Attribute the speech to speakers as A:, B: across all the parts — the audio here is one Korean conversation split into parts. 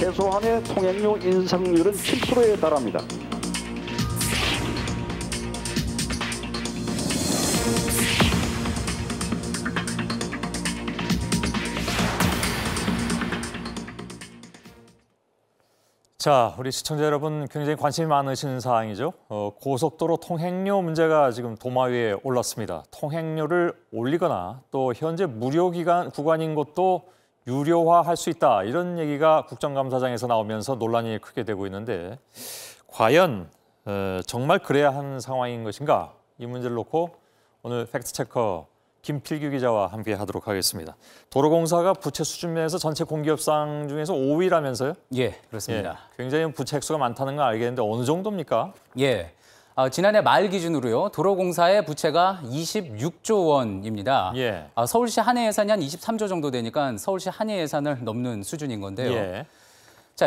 A: 최소한의 통행료 인상률은 7%에 달합니다.
B: 자, 우리 시청자 여러분 굉장히 관심이 많으신 사항이죠. 고속도로 통행료 문제가 지금 도마 위에 올랐습니다. 통행료를 올리거나 또 현재 무료 구간인 곳도 유료화할 수 있다. 이런 얘기가 국정감사장에서 나오면서 논란이 크게 되고 있는데 과연 정말 그래야 하는 상황인 것인가? 이 문제를 놓고 오늘 팩트체커 김필규 기자와 함께 하도록 하겠습니다. 도로공사가 부채 수준 면에서 전체 공기업상 중에서 5위라면서요?
C: 예, 그렇습니다.
B: 예, 굉장히 부채 액수가 많다는 건 알겠는데 어느 정도입니까?
C: 예, 지난해 말 기준으로요. 도로공사의 부채가 26조 원입니다.
B: 예.
C: 서울시 한 해 예산이 한 23조 정도 되니까 서울시 한 해 예산을 넘는 수준인 건데요.
B: 예.
C: 자,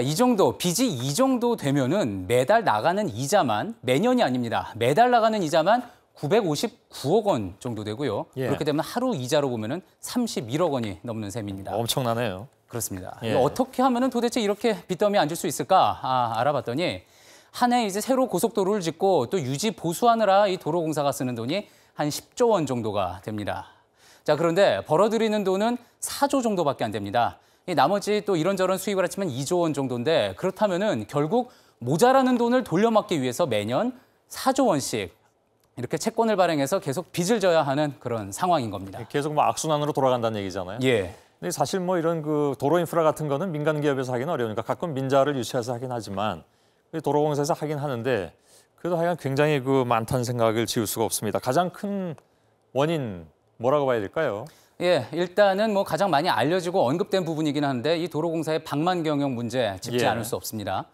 C: 빚이 이 정도 되면은 매달 나가는 이자만, 매년이 아닙니다. 매달 나가는 이자만 959억 원 정도 되고요.
B: 예.
C: 그렇게 되면 하루 이자로 보면은 31억 원이 넘는 셈입니다.
B: 엄청나네요.
C: 그렇습니다.
B: 예.
C: 어떻게 하면은 도대체 이렇게 빚더미에 앉을 수 있을까? 알아봤더니 한 해 이제 새로 고속도로를 짓고 또 유지 보수하느라 이 도로공사가 쓰는 돈이 한 10조 원 정도가 됩니다. 자, 그런데 벌어들이는 돈은 4조 정도밖에 안 됩니다. 이 나머지 또 이런저런 수익을 합치면 2조 원 정도인데 그렇다면은 결국 모자라는 돈을 돌려막기 위해서 매년 4조 원씩 이렇게 채권을 발행해서 계속 빚을 져야 하는 그런 상황인 겁니다.
B: 계속 뭐 악순환으로 돌아간다는 얘기잖아요.
C: 예.
B: 근데 사실 뭐 이런 그 도로 인프라 같은 거는 민간 기업에서 하기는 어려우니까 가끔 민자를 유치해서 하긴 하지만 도로공사에서 하긴 하는데 그래도 하여간 굉장히 많다는 생각을 지울 수가 없습니다. 가장 큰 원인 뭐라고 봐야 될까요?
C: 예, 일단은 뭐 가장 많이 알려지고 언급된 부분이긴 한데 이 도로공사의 방만 경영 문제 짚지
B: 예.
C: 않을 수 없습니다.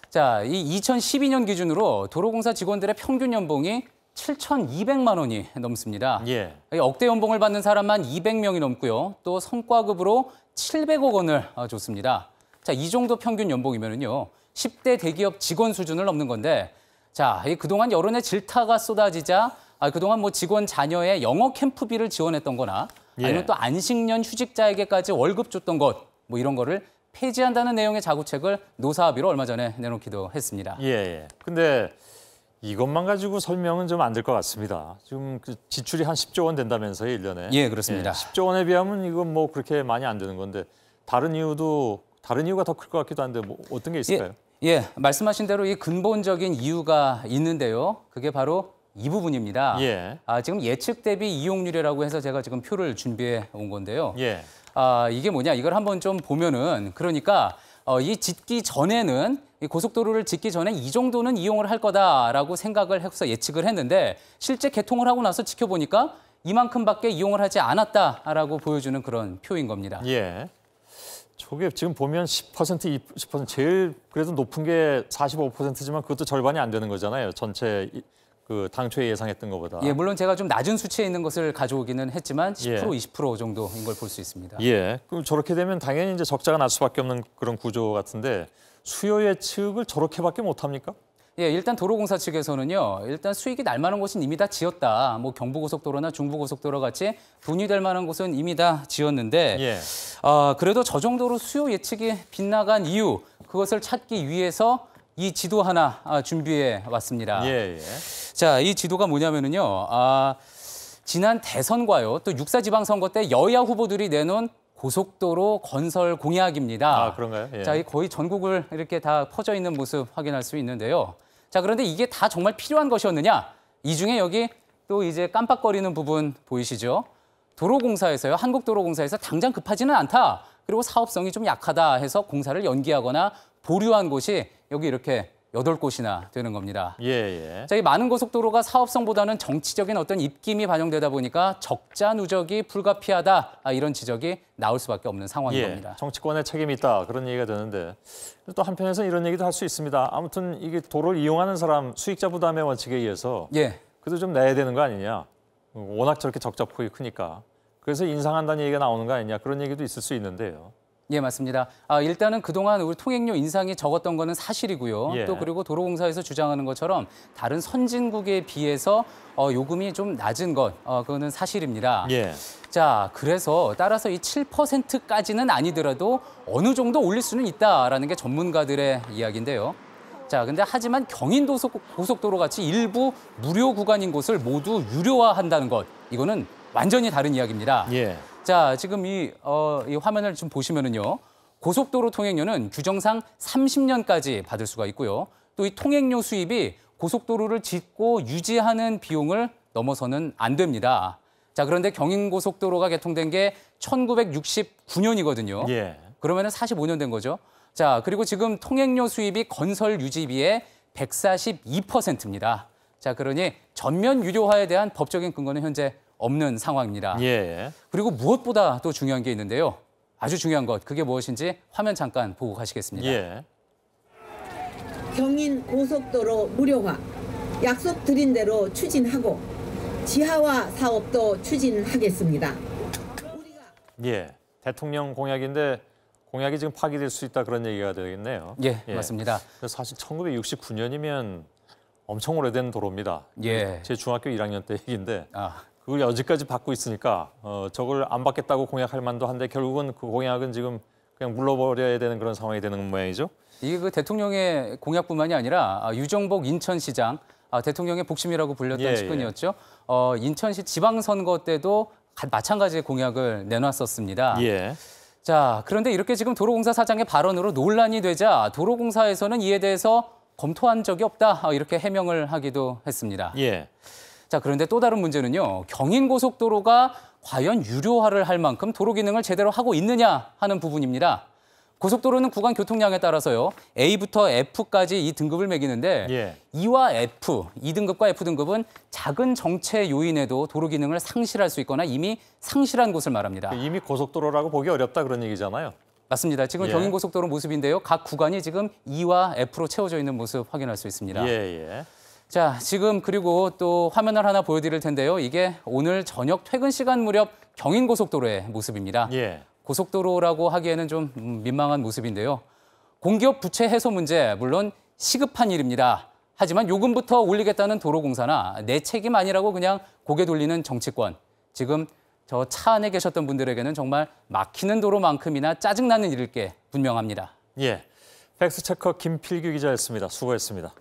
C: 자, 이 2012년 기준으로 도로공사 직원들의 평균 연봉이 7,200만 원이 넘습니다.
B: 예.
C: 억대 연봉을 받는 사람만 200명이 넘고요. 또 성과급으로 700억 원을 줬습니다. 자, 이 정도 평균 연봉이면은요. 10대 대기업 직원 수준을 넘는 건데 자, 그동안 여론의 질타가 쏟아지자 그동안 뭐 직원 자녀의 영어 캠프비를 지원했던 거나 아니면
B: 예.
C: 또 안식년 휴직자에게까지 월급 줬던 것 뭐 이런 거를 폐지한다는 내용의 자구책을 노사합의로 얼마 전에 내놓기도 했습니다.
B: 예. 근데 이것만 가지고 설명은 좀 안 될 것 같습니다. 지금 그 지출이 한 10조 원 된다면서요, 1년에.
C: 예, 그렇습니다.
B: 10조 원에 비하면 이건 뭐 그렇게 많이 안 되는 건데 다른 이유가 더 클 것 같기도 한데 뭐 어떤 게 있을까요?
C: 예, 말씀하신 대로 이 근본적인 이유가 있는데요. 그게 바로 이 부분입니다.
B: 예.
C: 지금 예측 대비 이용률이라고 해서 제가 지금 표를 준비해 온 건데요.
B: 예.
C: 이게 뭐냐, 이걸 한번 좀 보면은 그러니까 이 짓기 전에는 이 고속도로를 짓기 전에 이 정도는 이용을 할 거다라고 생각을 해서 예측을 했는데 실제 개통을 하고 나서 지켜보니까 이만큼밖에 이용을 하지 않았다라고 보여주는 그런 표인 겁니다.
B: 예. 저게 지금 보면 10%, 20% 제일 그래도 높은 게 45%지만 그것도 절반이 안 되는 거잖아요. 전체 그 당초에 예상했던 것보다.
C: 예, 물론 제가 좀 낮은 수치에 있는 것을 가져오기는 했지만 10%,
B: 예.
C: 20% 정도인 걸 볼 수 있습니다.
B: 예. 그럼 저렇게 되면 당연히 이제 적자가 날 수밖에 없는 그런 구조 같은데 수요 예측을 저렇게밖에 못 합니까?
C: 예, 일단 도로공사 측에서는요. 일단 수익이 날 만한 곳은 이미 다 지었다. 뭐 경부고속도로나 중부고속도로 같이 분유될 만한 곳은 이미 다 지었는데
B: 예.
C: 그래도 저 정도로 수요 예측이 빗나간 이유 그것을 찾기 위해서 이 지도 하나 준비해 왔습니다.
B: 예.
C: 자, 이 지도가 뭐냐면은요. 지난 대선과요. 또 육사지방선거 때 여야 후보들이 내놓은 고속도로 건설 공약입니다.
B: 그런가요? 예.
C: 자, 거의 전국을 이렇게 다 퍼져 있는 모습 확인할 수 있는데요. 자, 그런데 이게 다 정말 필요한 것이었느냐? 이 중에 여기 또 이제 깜빡거리는 부분 보이시죠? 도로공사에서요. 한국도로공사에서 당장 급하지는 않다. 그리고 사업성이 좀 약하다 해서 공사를 연기하거나 보류한 곳이 여기 이렇게 8곳이나 되는 겁니다.
B: 예.
C: 자, 이 많은 고속도로가 사업성보다는 정치적인 어떤 입김이 반영되다 보니까 적자 누적이 불가피하다 이런 지적이 나올 수밖에 없는 상황인 겁니다.
B: 정치권의 책임이 있다 그런 얘기가 되는데 또 한편에서는 이런 얘기도 할 수 있습니다. 아무튼 이게 도로를 이용하는 사람 수익자 부담의 원칙에 의해서 그래도 좀 내야 되는 거 아니냐. 워낙 저렇게 적자 폭이 크니까. 그래서 인상한다는 얘기가 나오는 거 아니냐 그런 얘기도 있을 수 있는데요.
C: 예, 맞습니다. 일단은 그동안 우리 통행료 인상이 적었던 거는 사실이고요.
B: 예.
C: 또 그리고 도로공사에서 주장하는 것처럼 다른 선진국에 비해서 요금이 좀 낮은 것, 그거는 사실입니다.
B: 예.
C: 자, 그래서 따라서 이 7%까지는 아니더라도 어느 정도 올릴 수는 있다라는 게 전문가들의 이야기인데요. 자, 근데 하지만 경인고속도로 같이 일부 무료 구간인 곳을 모두 유료화한다는 것, 이거는 완전히 다른 이야기입니다.
B: 예.
C: 자, 지금 이 화면을 좀 보시면은요. 고속도로 통행료는 규정상 30년까지 받을 수가 있고요. 또 이 통행료 수입이 고속도로를 짓고 유지하는 비용을 넘어서는 안 됩니다. 자, 그런데 경인고속도로가 개통된 게 1969년이거든요.
B: 예.
C: 그러면은 45년 된 거죠. 자, 그리고 지금 통행료 수입이 건설 유지비의 142%입니다. 자, 그러니 전면 유료화에 대한 법적인 근거는 현재 없는 상황입니다.
B: 예.
C: 그리고 무엇보다 또 중요한 게 있는데요. 아주 중요한 것, 그게 무엇인지 화면 잠깐 보고 가시겠습니다.
B: 예.
D: 경인 고속도로 무료화 약속 드린 대로 추진하고 지하화 사업도 추진하겠습니다.
B: 예. 대통령 공약인데 공약이 지금 파기될 수 있다 그런 얘기가 되겠네요.
C: 예, 맞습니다.
B: 사실 1969년이면 엄청 오래된 도로입니다.
C: 예.
B: 제 중학교 1학년 때 얘기인데
C: 아,
B: 그걸 여지까지 받고 있으니까 저걸 안 받겠다고 공약할 만도 한데 결국은 그 공약은 지금 그냥 물러버려야 되는 그런 상황이 되는 모양이죠.
C: 이게 그 대통령의 공약뿐만이 아니라 유정복 인천시장, 대통령의 복심이라고 불렸던
B: 예,
C: 측근이었죠. 인천시 지방선거 때도 마찬가지의 공약을 내놨었습니다.
B: 예.
C: 자, 그런데 이렇게 지금 도로공사 사장의 발언으로 논란이 되자 도로공사에서는 이에 대해서 검토한 적이 없다, 이렇게 해명을 하기도 했습니다.
B: 예.
C: 자, 그런데 또 다른 문제는요. 경인고속도로가 과연 유료화를 할 만큼 도로 기능을 제대로 하고 있느냐 하는 부분입니다. 고속도로는 구간 교통량에 따라서요. A부터 F까지 이 등급을 매기는데
B: 예.
C: E와 F, 2등급과 F등급은 작은 정체 요인에도 도로 기능을 상실할 수 있거나 이미 상실한 곳을 말합니다.
B: 이미 고속도로라고 보기 어렵다 그런 얘기잖아요.
C: 맞습니다. 지금
B: 예.
C: 경인고속도로 모습인데요. 각 구간이 지금 E와 F로 채워져 있는 모습 확인할 수 있습니다.
B: 예.
C: 자, 지금 그리고 또 화면을 하나 보여드릴 텐데요. 이게 오늘 저녁 퇴근 시간 무렵 경인고속도로의 모습입니다.
B: 예.
C: 고속도로라고 하기에는 좀 민망한 모습인데요. 공기업 부채 해소 문제, 물론 시급한 일입니다. 하지만 요금부터 올리겠다는 도로공사나 내 책임 아니라고 그냥 고개 돌리는 정치권. 지금 저 차 안에 계셨던 분들에게는 정말 막히는 도로만큼이나 짜증나는 일일 게 분명합니다.
B: 예. 팩스체커 김필규 기자였습니다. 수고했습니다.